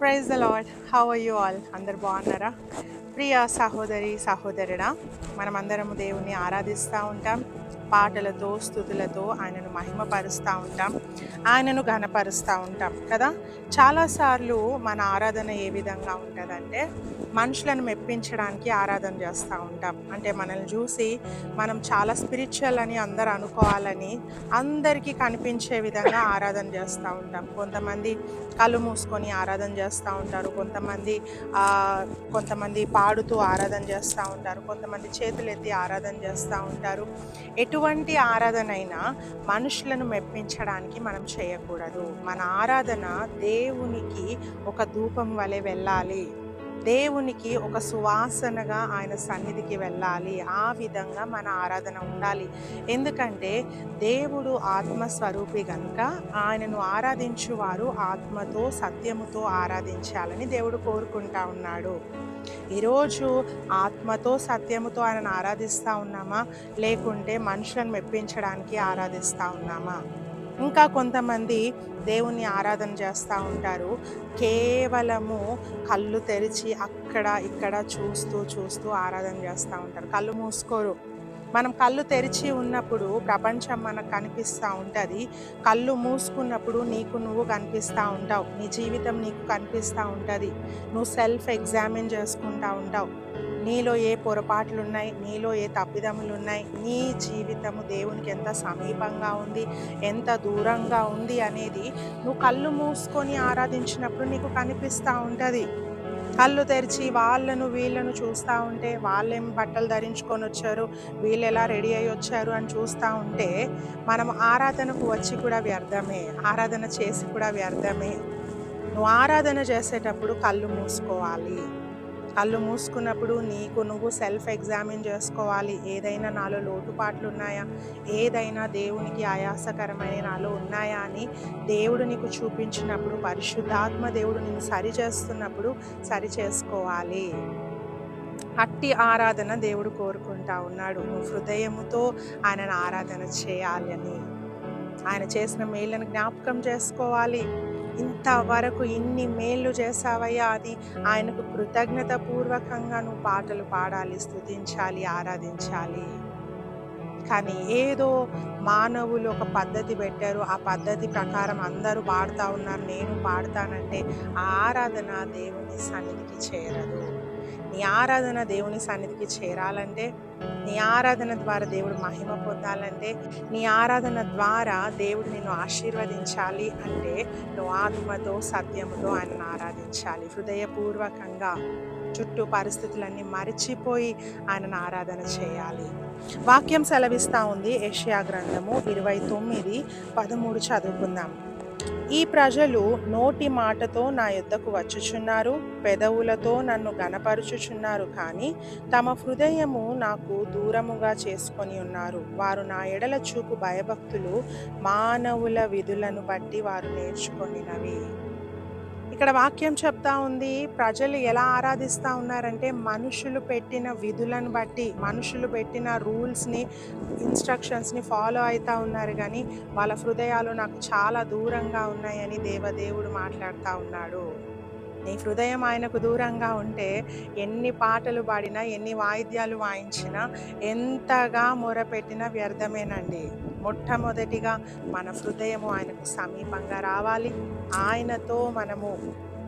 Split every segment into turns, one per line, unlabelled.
Praise the lord. How are you all? అందరు బాగున్నారా? ప్రియ సహోదరి సహోదరుడా, మనమందరము దేవుణ్ణి ఆరాధిస్తూ ఉంటాం. పాటలతో స్తుతులతో ఆయనను మహిమపరుస్తూ ఉంటాం, ఆయనను ఘనపరుస్తూ ఉంటాం కదా. చాలాసార్లు మన ఆరాధన ఏ విధంగా ఉంటుందంటే, మనుషులను మెప్పించడానికి ఆరాధన చేస్తూ ఉంటాం. అంటే మనల్ని చూసి మనం చాలా స్పిరిచువల్ అని అందరు అనుకోవాలని అందరికీ కనిపించే విధంగా ఆరాధన చేస్తూ ఉంటాం. కొంతమంది కళ్ళు మూసుకొని ఆరాధన చేస్తూ ఉంటారు, కొంతమంది పాడుతూ ఆరాధన చేస్తూ ఉంటారు, కొంతమంది చేతులెత్తి ఆరాధన చేస్తూ ఉంటారు. ఎటువంటి ఆరాధన అయినా మనుషులను మెప్పించడానికి మనం చేయకూడదు. మన ఆరాధన దేవునికి ఒక ధూపం వలె వెళ్ళాలి, దేవునికి ఒక సువాసనగా ఆయన సన్నిధికి వెళ్ళాలి. ఆ విధంగా మన ఆరాధన ఉండాలి. ఎందుకంటే దేవుడు ఆత్మస్వరూపి గనుక ఆయనను ఆరాధించువారు ఆత్మతో సత్యముతో ఆరాధించాలని దేవుడు కోరుకుంటా ఉన్నాడు. ఈరోజు ఆత్మతో సత్యముతో ఆయనను ఆరాధిస్తూ ఉన్నామా, లేకుంటే మనుషులను మెప్పించడానికి ఆరాధిస్తూ ఉన్నామా? ఇంకా కొంతమంది దేవుణ్ణి ఆరాధన చేస్తూ ఉంటారు, కేవలము కళ్ళు తెరిచి అక్కడ ఇక్కడ చూస్తూ చూస్తూ ఆరాధన చేస్తూ ఉంటారు, కళ్ళు మూసుకోరు. మనం కళ్ళు తెరిచి ఉన్నప్పుడు ప్రపంచం మనకు కనిపిస్తూ ఉంటుంది, కళ్ళు మూసుకున్నప్పుడు నీకు నువ్వు కనిపిస్తూ ఉంటావు, నీ జీవితం నీకు కనిపిస్తూ ఉంటుంది. నువ్వు సెల్ఫ్ ఎగ్జామిన్ చేసుకుంటూ ఉంటావు, నీలో ఏ పొరపాట్లు ఉన్నాయి, నీలో ఏ తప్పిదములు ఉన్నాయి, నీ జీవితము దేవునికి ఎంత సమీపంగా ఉంది, ఎంత దూరంగా ఉంది అనేది నువ్వు కళ్ళు మూసుకొని ఆరాధించినప్పుడు నీకు కనిపిస్తూ ఉంటుంది. కళ్ళు తెరిచి వాళ్ళను వీళ్ళను చూస్తూ ఉంటే, వాళ్ళేం బట్టలు ధరించుకొని వచ్చారు, వీళ్ళు ఎలా రెడీ అయ్యి వచ్చారు అని చూస్తూ ఉంటే మనం ఆరాధనకు వచ్చి కూడా వ్యర్థమే, ఆరాధన చేసి కూడా వ్యర్థమే. నువ్వు ఆరాధన చేసేటప్పుడు కళ్ళు మూసుకోవాలి. కళ్ళు మూసుకున్నప్పుడు నీకు నువ్వు సెల్ఫ్ ఎగ్జామిన్ చేసుకోవాలి. ఏదైనా నాలో లోటుపాట్లు ఉన్నాయా, ఏదైనా దేవునికి ఆయాసకరమైన నాలో ఉన్నాయా అని దేవుడు నీకు చూపించినప్పుడు, పరిశుద్ధాత్మ దేవుడు నిన్ను సరి చేస్తున్నప్పుడు సరి చేసుకోవాలి. అట్టి ఆరాధన దేవుడు కోరుకుంటా ఉన్నాడు. నువ్వు హృదయముతో ఆయనను ఆరాధన చేయాలి అని, ఆయన చేసిన మేళ్ళను జ్ఞాపకం చేసుకోవాలి. ఇంతవరకు ఇన్ని మేళ్ళు చేసావయ్యా అని ఆయనకు కృతజ్ఞత పూర్వకంగా నువ్వు పాటలు పాడాలి, స్తుతించాలి, ఆరాధించాలి. కానీ ఏదో మానవులు ఒక పద్ధతి పెట్టారు, ఆ పద్ధతి ప్రకారం అందరూ పాడుతూ ఉన్నారు, నేను పాడతానంటే ఆ ఆరాధన దేవుని సన్నిధికి చేరదు. నీ ఆరాధన దేవుని సన్నిధికి చేరాలంటే, నీ ఆరాధన ద్వారా దేవుడు మహిమ పొందాలంటే, నీ ఆరాధన ద్వారా దేవుడు నిన్ను ఆశీర్వదించాలి అంటే నువ్వు ఆత్మతో సత్యముతో ఆయనను ఆరాధించాలి. హృదయపూర్వకంగా చుట్టూ పరిస్థితులన్నీ మరిచిపోయి ఆయనను ఆరాధన చేయాలి. వాక్యం సెలవిస్తూ ఉంది, యెషయా గ్రంథము 29:13 చదువుకుందాం. ఈ ప్రజలు నోటి మాటతో నా యొద్దకు వచ్చుచున్నారు, పెదవులతో నన్ను గనపరుచుచున్నారు, కానీ తమ హృదయము నాకు దూరముగా చేసుకొని ఉన్నారు. వారు నా ఎడల చూపు భయభక్తులు మానవుల విధులను బట్టి వారు నేర్చుకొనినవి. ఇక్కడ వాక్యం చెప్తా ఉంది, ప్రజలు ఎలా ఆరాధిస్తూ ఉన్నారంటే మనుషులు పెట్టిన విధులను బట్టి, మనుషులు పెట్టిన రూల్స్ని, ఇన్స్ట్రక్షన్స్ని ఫాలో అవుతూ ఉన్నారు, కానీ వాళ్ళ హృదయాలు నాకు చాలా దూరంగా ఉన్నాయని దేవదేవుడు మాట్లాడుతూ ఉన్నాడు. నీ హృదయం ఆయనకు దూరంగా ఉంటే ఎన్ని పాటలు పాడినా, ఎన్ని వాయిద్యాలు వాయించినా, ఎంతగా మొరపెట్టినా వ్యర్థమేనండి. మొట్టమొదటిగా మన హృదయము ఆయనకు సమీపంగా రావాలి, ఆయనతో మనము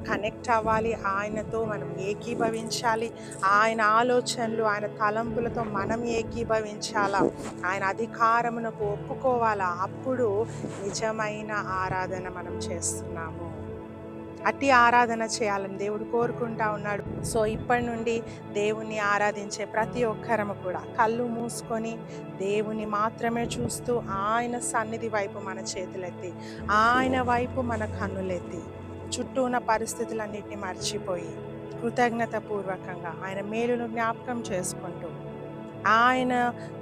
కనెక్ట్ అవ్వాలి, ఆయనతో మనం ఏకీభవించాలి, ఆయన ఆలోచనలు, ఆయన తలంపులతో మనం ఏకీభవించాలా, ఆయన అధికారమునకు ఒప్పుకోవాలా. అప్పుడు నిజమైన ఆరాధన మనం చేస్తున్నాము. అట్టి ఆరాధన చేయాలని దేవుడు కోరుకుంటా ఉన్నాడు. సో ఇప్పటి నుండి దేవుణ్ణి ఆరాధించే ప్రతి ఒక్కరము కూడా కళ్ళు మూసుకొని దేవుని మాత్రమే చూస్తూ, ఆయన సన్నిధి వైపు మన చేతులెత్తి, ఆయన వైపు మన కన్నులెత్తి, చుట్టూ ఉన్న పరిస్థితులన్నిటిని మర్చిపోయి కృతజ్ఞత పూర్వకంగా ఆయన మేలును జ్ఞాపకం చేసుకుంటూ, ఆయన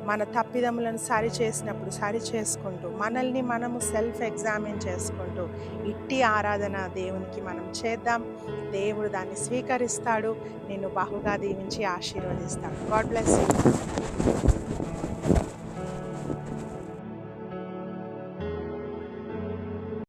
మన తప్పిదములను సరి చేసుకుంటూ, మనల్ని మనము సెల్ఫ్ ఎగ్జామిన్ చేసుకుంటూ ఇట్టి ఆరాధన దేవునికి మనం చేద్దాం. దేవుడు దాన్ని స్వీకరిస్తాడు, నిన్ను బహుగా దీవించి ఆశీర్వదిస్తాడు. God bless you.